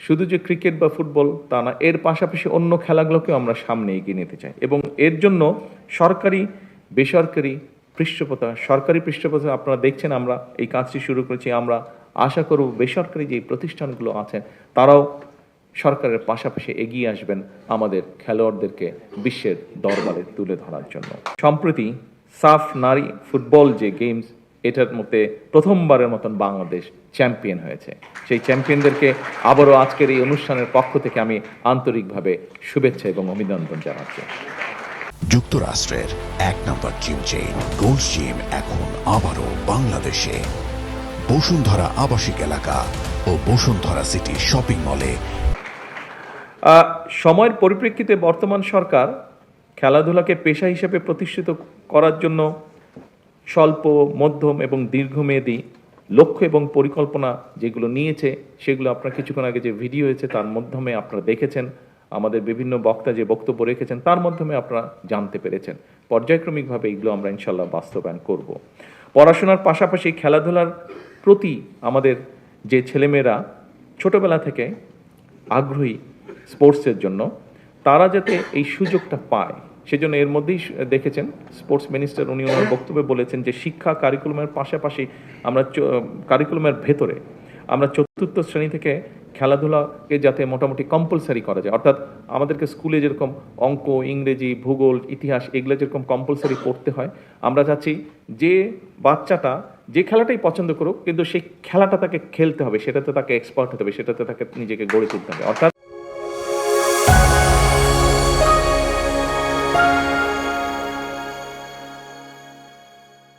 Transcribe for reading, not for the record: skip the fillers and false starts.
শুধু যে ক্রিকেট বা ফুটবল তা না, এর পাশাপাশি অন্য খেলাগুলোকেও আমরা সামনে এগিয়ে নিতে চাই এবং এর জন্য সরকারি বেসরকারি পৃষ্ঠপোষকতা, সরকারি পৃষ্ঠপোষকতা আপনারা দেখছেন আমরা এই কাজটি শুরু করেছি। আমরা আশা করব বেসরকারি যে প্রতিষ্ঠানগুলো আছেন তারাও সরকারের পাশাপাশি এগিয়ে আসবেন আমাদের খেলোয়াড়দেরকে বিশ্বের দরবারে তুলে ধরার জন্য। সম্প্রতি সাফ নারী ফুটবল যে গেমস, এটার মধ্যে প্রথমবারের মতন বাংলাদেশ চ্যাম্পিয়ন হয়েছে। সেই চ্যাম্পিয়নদেরকে আবারও আজকের এই অনুষ্ঠানের পক্ষ থেকে আমি আন্তরিকভাবে শুভেচ্ছা এবং অভিনন্দন জানাচ্ছি। যুক্তরাষ্ট্রের এক নম্বর জিম চেইন গোল্ড জিম এখন আবারও বাংলাদেশে। বসুন্ধরা আবাসিক এলাকা ও বসুন্ধরা সিটি শপিং মলে। সময়ের পরিপ্রেক্ষিতে বর্তমান সরকার খেলাধুলাকে পেশা হিসেবে প্রতিষ্ঠিত করার জন্য স্বল্প, মধ্যম এবং দীর্ঘমেয়াদী লক্ষ্য এবং পরিকল্পনা যেগুলো নিয়েছে, সেগুলো আপনার কিছুক্ষণ আগে যে ভিডিও হয়েছে তার মাধ্যমে আপনারা দেখেছেন। আমাদের বিভিন্ন বক্তা যে বক্তব্য রেখেছেন তার মাধ্যমে আপনারা জানতে পেরেছেন। পর্যায়ক্রমিকভাবে এগুলো আমরা ইনশাল্লাহ বাস্তবায়ন করব। পড়াশোনার পাশাপাশি খেলাধুলার প্রতি আমাদের যে ছেলেমেয়েরা ছোটবেলা থেকে আগ্রহী স্পোর্টসের জন্য, তারা যাতে এই সুযোগটা পায় সেজন্য এর মধ্যেই দেখেছেন স্পোর্টস মিনিস্টার উনি ওনার বক্তব্যে বলেছেন যে শিক্ষা কারিকুলামের পাশাপাশি আমরা কারিকুলামের ভেতরে আমরা চতুর্থ শ্রেণী থেকে খেলাধুলাকে যাতে মোটামুটি কম্পালসারি করা যায়, অর্থাৎ আমাদেরকে স্কুলে যেরকম অঙ্ক, ইংরেজি, ভূগোল, ইতিহাস এগুলো যেরকম কম্পালসারি পড়তে হয়, আমরা চাচ্ছি যে বাচ্চাটা যে খেলাটাই পছন্দ করুক কিন্তু সেই খেলাটা তাকে খেলতে হবে, সেটাতে তাকে এক্সপার্ট হতে হবে, সেটাতে তাকে নিজেকে গড়ে তুলতে হবে। অর্থাৎ